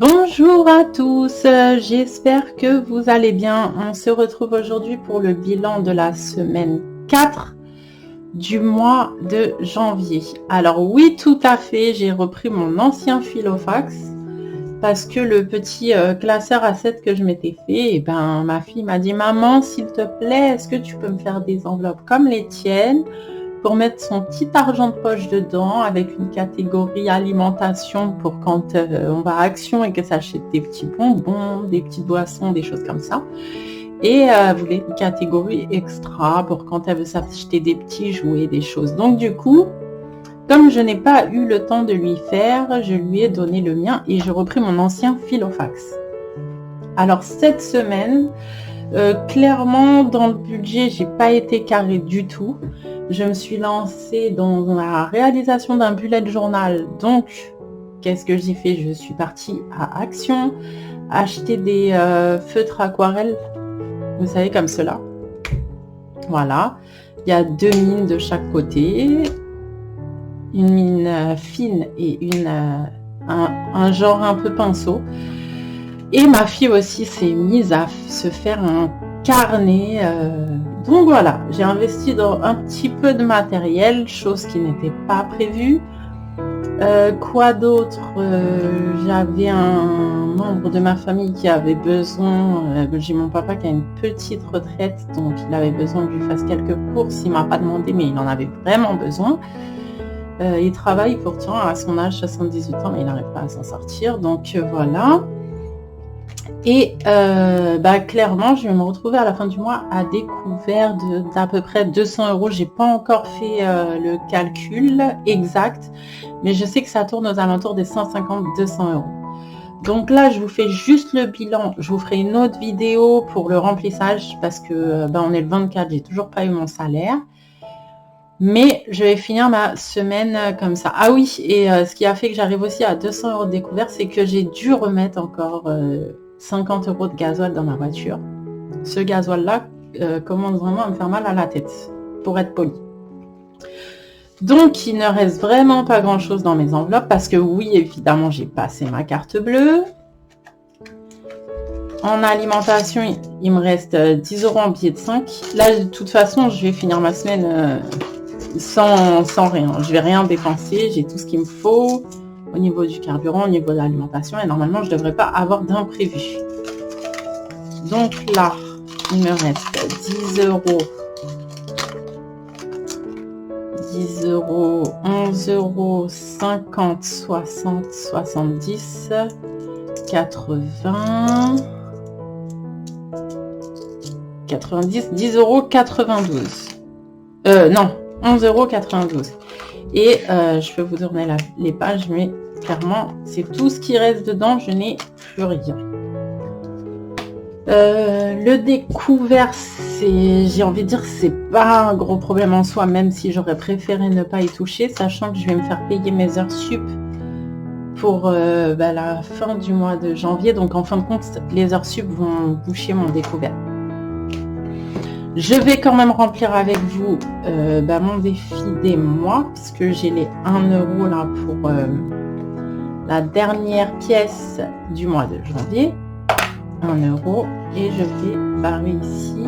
Bonjour à tous, j'espère que vous allez bien. On se retrouve aujourd'hui pour le bilan de la semaine 4 du mois de janvier. Alors oui, tout à fait, j'ai repris mon ancien Filofax parce que le petit classeur à 7 que je m'étais fait, et ben, ma fille m'a dit « Maman, s'il te plaît, est-ce que tu peux me faire des enveloppes comme les tiennes ?» pour mettre son petit argent de poche dedans avec une catégorie alimentation pour quand on va à Action et que ça achète des petits bonbons, des petites boissons, des choses comme ça. Et vous voulez une catégorie extra pour quand elle veut s'acheter des petits jouets, des choses. Donc du coup, comme je n'ai pas eu le temps de lui faire, je lui ai donné le mien et j'ai repris mon ancien Filofax. Alors cette semaine, clairement dans le budget, j'ai pas été carré du tout. Je me suis lancée dans la réalisation d'un bullet journal. Donc, qu'est-ce que j'ai fait? Je suis partie à Action, acheter des feutres aquarelles, vous savez, comme cela. Voilà. Il y a 2 mines de chaque côté. Une mine fine et un genre un peu pinceau. Et ma fille aussi s'est mise à se faire un carnet. Donc voilà, j'ai investi dans un petit peu de matériel, chose qui n'était pas prévue. Quoi d'autre? J'avais un membre de ma famille qui avait besoin, j'ai mon papa qui a une petite retraite, donc il avait besoin que je lui fasse quelques courses. Il m'a pas demandé, mais il en avait vraiment besoin. Il travaille pourtant à son âge, 78 ans, mais il n'arrive pas à s'en sortir. Donc voilà. Et clairement, je vais me retrouver à la fin du mois à découvert d'à peu près 200 €. J'ai pas encore fait le calcul exact, mais je sais que ça tourne aux alentours des 150-200 €. Donc là, je vous fais juste le bilan. Je vous ferai une autre vidéo pour le remplissage parce que on est le 24, j'ai toujours pas eu mon salaire. Mais je vais finir ma semaine comme ça. Ah oui, et ce qui a fait que j'arrive aussi à 200 € de découvert, c'est que j'ai dû remettre encore 50 € de gasoil dans ma voiture. Ce gasoil-là commence vraiment à me faire mal à la tête, pour être poli. Donc, il ne reste vraiment pas grand-chose dans mes enveloppes, parce que oui, évidemment, j'ai passé ma carte bleue. En alimentation, il me reste 10 € en billets de 5. Là, de toute façon, je vais finir ma semaine sans rien. Je vais rien dépenser, j'ai tout ce qu'il me faut au niveau du carburant, au niveau de l'alimentation, et normalement je devrais pas avoir d'imprévu. Donc là, il me reste 10 €, 10 €, 11 €, 50, 60, 70, 80, 90, 10 €, 92. Non, 11,92 €. Et je peux vous donner les pages, mais clairement, c'est tout ce qui reste dedans. Je n'ai plus rien. Le découvert, j'ai envie de dire, c'est pas un gros problème en soi, même si j'aurais préféré ne pas y toucher, sachant que je vais me faire payer mes heures sup pour la fin du mois de janvier. Donc, en fin de compte, les heures sup vont boucher mon découvert. Je vais quand même remplir avec vous mon défi des mois, puisque j'ai les 1 € là pour la dernière pièce du mois de janvier. 1 € et je vais barrer ici.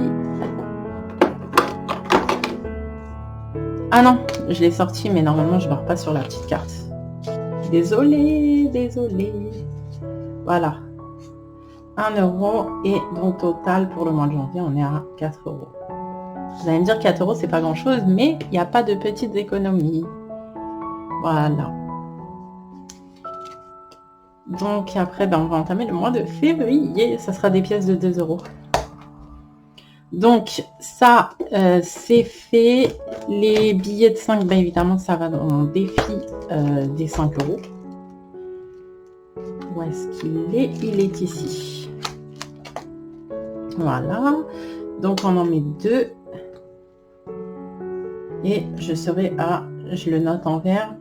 Ah non, je l'ai sorti, mais normalement je barre pas sur la petite carte. Désolée. Voilà. 1 € et donc total pour le mois de janvier, on est à 4 €. Vous allez me dire 4 € c'est pas grand chose, mais il n'y a pas de petites économies. Voilà. Donc après, on va entamer le mois de février. Ça sera des pièces de 2 €. Donc ça, c'est fait. Les billets de 5, évidemment, ça va dans mon défi des 5 €. Où est-ce qu'il est? Il est ici. Voilà. Donc on en met 2. Et je serai à, je le note en vert,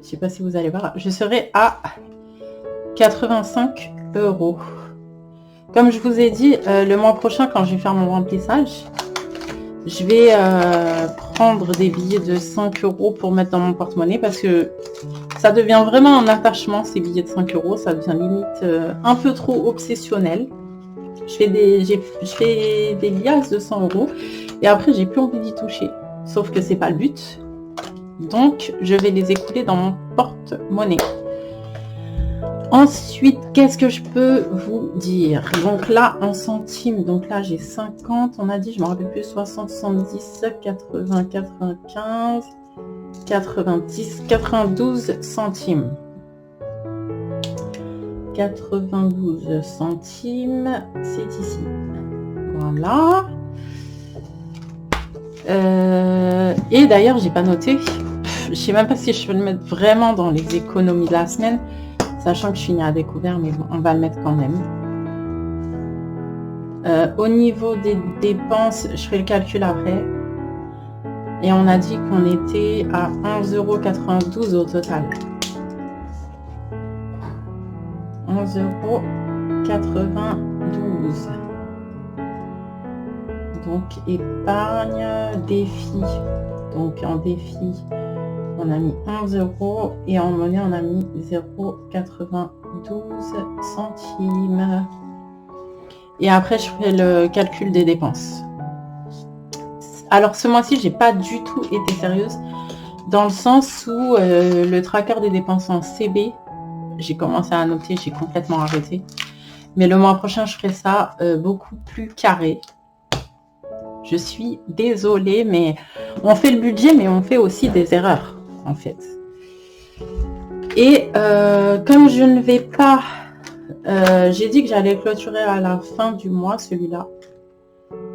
je sais pas si vous allez voir, je serai à 85 €. Comme je vous ai dit, le mois prochain, quand je vais faire mon remplissage, je vais prendre des billets de 5 € pour mettre dans mon porte-monnaie, parce que Ça devient vraiment un attachement, ces billets de 5 euros. Ça devient limite un peu trop obsessionnel. Je fais des liasses de 100 euros et après, j'ai plus envie d'y toucher. Sauf que c'est pas le but. Donc, je vais les écouler dans mon porte-monnaie. Ensuite, qu'est-ce que je peux vous dire? Donc là, en centimes, donc là, j'ai 50, on a dit, je me rappelle plus, 60, 70, 80, 95, 90, 92 centimes. 92 centimes, c'est ici. Voilà. Et d'ailleurs, j'ai pas noté. Je sais même pas si je peux le mettre vraiment dans les économies de la semaine, sachant que je finis à découvert, mais bon, on va le mettre quand même. Au niveau des dépenses, je ferai le calcul après. Et on a dit qu'on était à 11,92 € au total. 11,92 €. Donc, épargne, défi. Donc, en défi, on a mis 11 € et en monnaie, on a mis 0,92 centimes. Et après, je ferai le calcul des dépenses. Alors, ce mois-ci, j'ai pas du tout été sérieuse dans le sens où le tracker des dépenses en CB, j'ai commencé à noter, j'ai complètement arrêté. Mais le mois prochain, je ferai ça beaucoup plus carré. Je suis désolée, mais on fait le budget, mais on fait aussi des erreurs, en fait. Et comme je ne vais pas... j'ai dit que j'allais clôturer à la fin du mois, celui-là.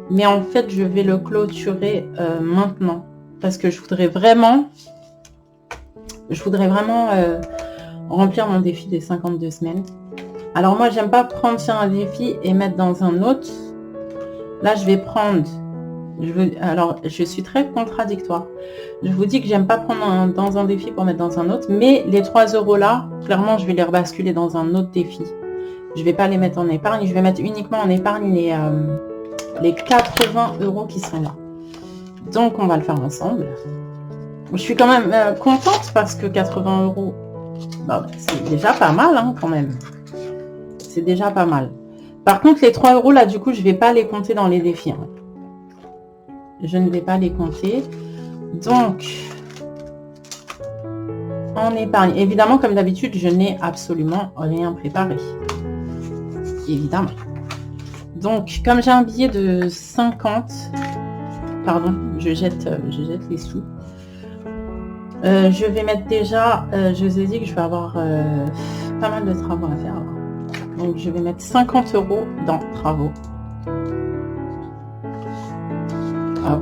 Mais en fait, je vais le clôturer maintenant. Parce que je voudrais vraiment remplir mon défi des 52 semaines. Alors moi, j'aime pas prendre sur un défi et mettre dans un autre. Là, je vais prendre... Alors, je suis très contradictoire. Je vous dis que j'aime pas prendre dans un défi pour mettre dans un autre. Mais les 3 € là, clairement, je vais les rebasculer dans un autre défi. Je vais pas les mettre en épargne. Je vais mettre uniquement en épargne les 80 € qui sont là. Donc, on va le faire ensemble. Je suis quand même contente parce que 80 €, bah, c'est déjà pas mal hein, quand même. C'est déjà pas mal. Par contre, les 3 € là, du coup, je vais pas les compter dans les défis. Hein. Je ne vais pas les compter. Donc, en épargne. Évidemment, comme d'habitude, je n'ai absolument rien préparé. Évidemment. Donc, comme j'ai un billet de 50, pardon, je jette les sous. Je vais mettre déjà, je vous ai dit que je vais avoir pas mal de travaux à faire. Donc, je vais mettre 50 € dans travaux. Hop.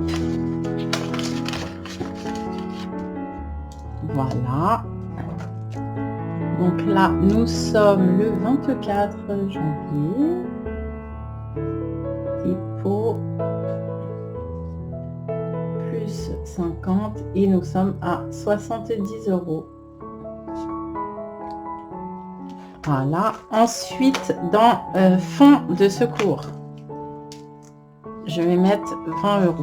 Voilà. Donc là, nous sommes le 24 janvier. Dépôt. Plus 50. Et nous sommes à 70 €. Voilà. Ensuite, dans fonds de secours, je vais mettre 20 €.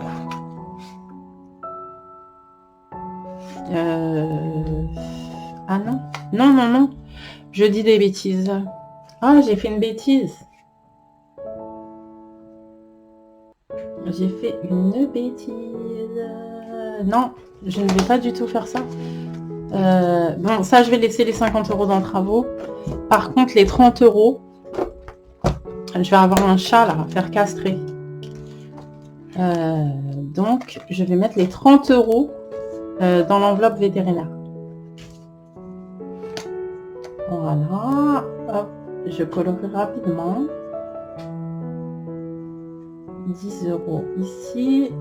Ah non. Non. Je dis des bêtises. Ah, j'ai fait une bêtise. J'ai fait une bêtise. Non, je ne vais pas du tout faire ça. Bon, ça, je vais laisser les 50 € dans travaux. Par contre, les 30 €, je vais avoir un chat là, à faire castrer. Donc, je vais mettre les 30 € dans l'enveloppe vétérinaire. Voilà. Hop, je colorie rapidement. 10 € ici.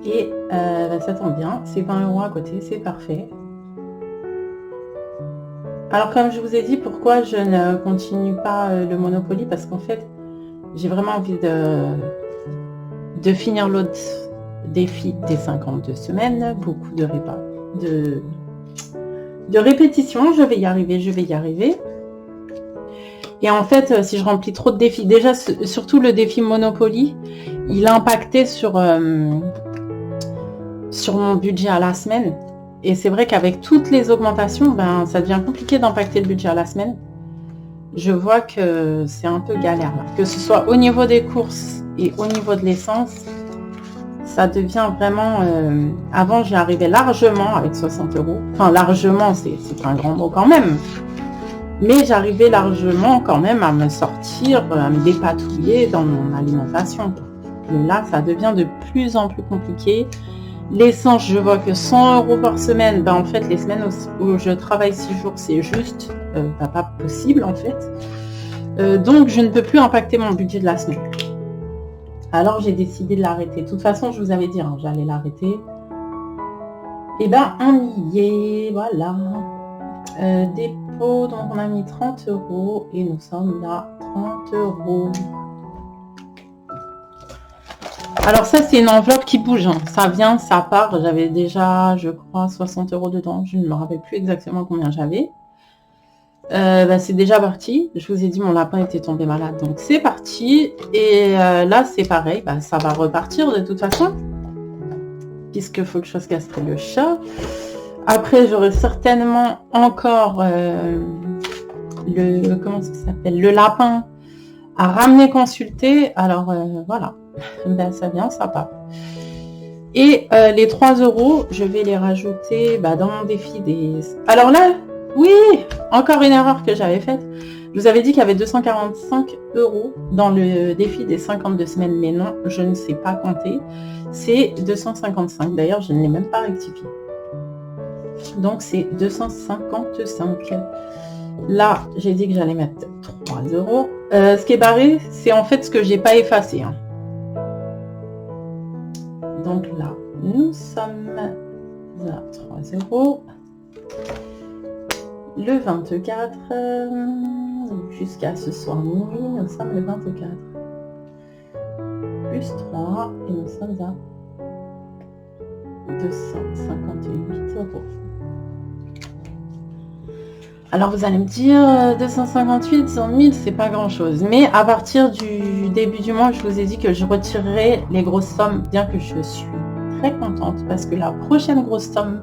Et ça tombe bien, c'est 20 € à côté, c'est parfait. Alors, comme je vous ai dit, pourquoi je ne continue pas le Monopoly? Parce qu'en fait, j'ai vraiment envie de finir l'autre défi des 52 semaines. Beaucoup de répétitions. Je vais y arriver. Et en fait, si je remplis trop de défis, déjà, surtout le défi Monopoly, il a impacté sur mon budget à la semaine. Et c'est vrai qu'avec toutes les augmentations, ben, ça devient compliqué d'impacter le budget à la semaine. Je vois que c'est un peu galère là. Que ce soit au niveau des courses et au niveau de l'essence, ça devient vraiment... avant, j'y arrivais largement avec 60 €. Enfin, largement, c'est un grand mot quand même. Mais j'arrivais largement quand même à me sortir, à me dépatouiller dans mon alimentation. Mais là, ça devient de plus en plus compliqué. L'essence, je vois que 100 € par semaine, ben en fait, les semaines où je travaille 6 jours, c'est juste pas possible en fait. Donc, je ne peux plus impacter mon budget de la semaine. Alors, j'ai décidé de l'arrêter. De toute façon, je vous avais dit, hein, j'allais l'arrêter. Et ben, on y est, voilà. Dépôt, donc on a mis 30 € et nous sommes à 30 €. Alors ça, c'est une enveloppe qui bouge, hein. Ça vient, ça part. J'avais déjà, je crois, 60 € dedans. Je ne me rappelle plus exactement combien j'avais. C'est déjà parti. Je vous ai dit, mon lapin était tombé malade, donc c'est parti. Et là, c'est pareil. Ça va repartir de toute façon, puisqu'il faut que je fasse castrer le chat. Après, j'aurai certainement encore comment ça s'appelle, le lapin à ramener consulter. Alors voilà, ça vient, ça part. Et les 3 €, je vais les rajouter dans mon défi des... Alors là, oui, encore une erreur que j'avais faite. Je vous avais dit qu'il y avait 245 € dans le défi des 52 semaines, mais non, je ne sais pas compter. C'est 255. D'ailleurs, je ne l'ai même pas rectifié. Donc, c'est 255. Là, j'ai dit que j'allais mettre 3 €. Ce qui est barré, c'est en fait ce que j'ai pas effacé. Hein. Donc là, nous sommes à 3 €. Le 24, jusqu'à ce soir minuit, nous sommes le 24. Plus 3, et nous sommes à 258 €. Alors vous allez me dire, 258, 100 000, c'est pas grand chose. Mais à partir du début du mois, je vous ai dit que je retirerai les grosses sommes, bien que je suis très contente, parce que la prochaine grosse somme,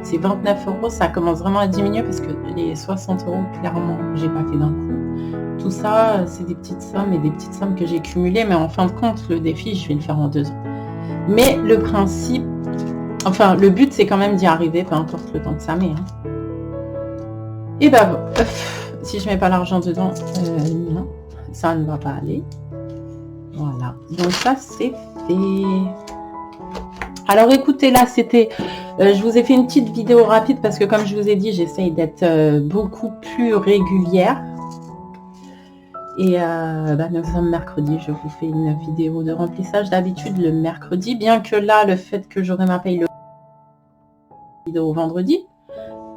c'est 29 €. Ça commence vraiment à diminuer, parce que les 60 €, clairement, j'ai pas fait d'un coup. Tout ça, c'est des petites sommes et des petites sommes que j'ai cumulées, mais en fin de compte, le défi, je vais le faire en 2 ans. Mais le principe, enfin, le but, c'est quand même d'y arriver, peu importe le temps que ça met. Hein. Et si je mets pas l'argent dedans, non, ça ne va pas aller. Voilà, donc ça c'est fait. Alors écoutez, là c'était, je vous ai fait une petite vidéo rapide parce que comme je vous ai dit, j'essaye d'être beaucoup plus régulière. Et nous sommes mercredi, je vous fais une vidéo de remplissage d'habitude le mercredi, bien que là, le fait que j'aurai ma paye le vidéo vendredi,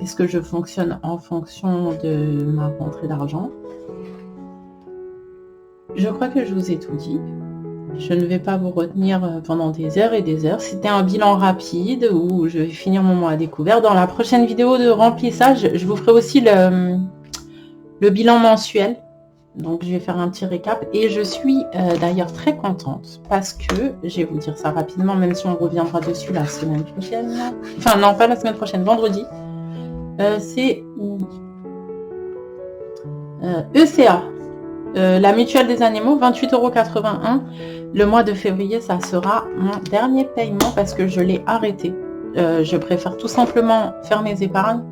est-ce que je fonctionne en fonction de ma rentrée d'argent? Je crois que je vous ai tout dit. Je ne vais pas vous retenir pendant des heures et des heures. C'était un bilan rapide où je vais finir mon mois à découvert. Dans la prochaine vidéo de remplissage, je vous ferai aussi le bilan mensuel. Donc, je vais faire un petit récap. Et je suis d'ailleurs très contente parce que, je vais vous dire ça rapidement, même si on reviendra dessus la semaine prochaine. Enfin, non, pas la semaine prochaine, vendredi. C'est ECA, la mutuelle des animaux, 28,81 €. Le mois de février, ça sera mon dernier paiement parce que je l'ai arrêté. Je préfère tout simplement faire mes épargnes,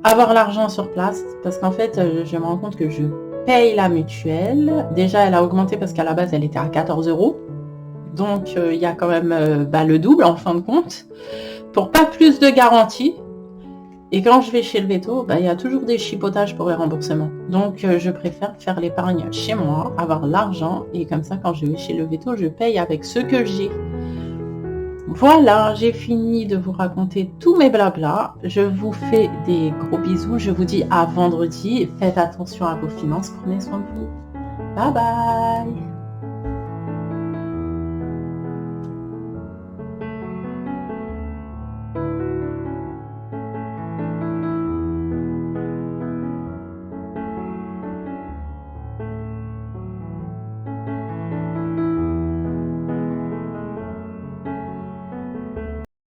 avoir l'argent sur place, parce qu'en fait, je me rends compte que je paye la mutuelle. Déjà, elle a augmenté parce qu'à la base, elle était à 14 €. Donc, il y a quand même le double en fin de compte. Pour pas plus de garantie. Et quand je vais chez le veto, il y a toujours des chipotages pour les remboursements. Donc, je préfère faire l'épargne chez moi, avoir l'argent. Et comme ça, quand je vais chez le veto, je paye avec ce que j'ai. Voilà, j'ai fini de vous raconter tous mes blablas. Je vous fais des gros bisous. Je vous dis à vendredi. Faites attention à vos finances. Prenez soin de vous. Bye bye.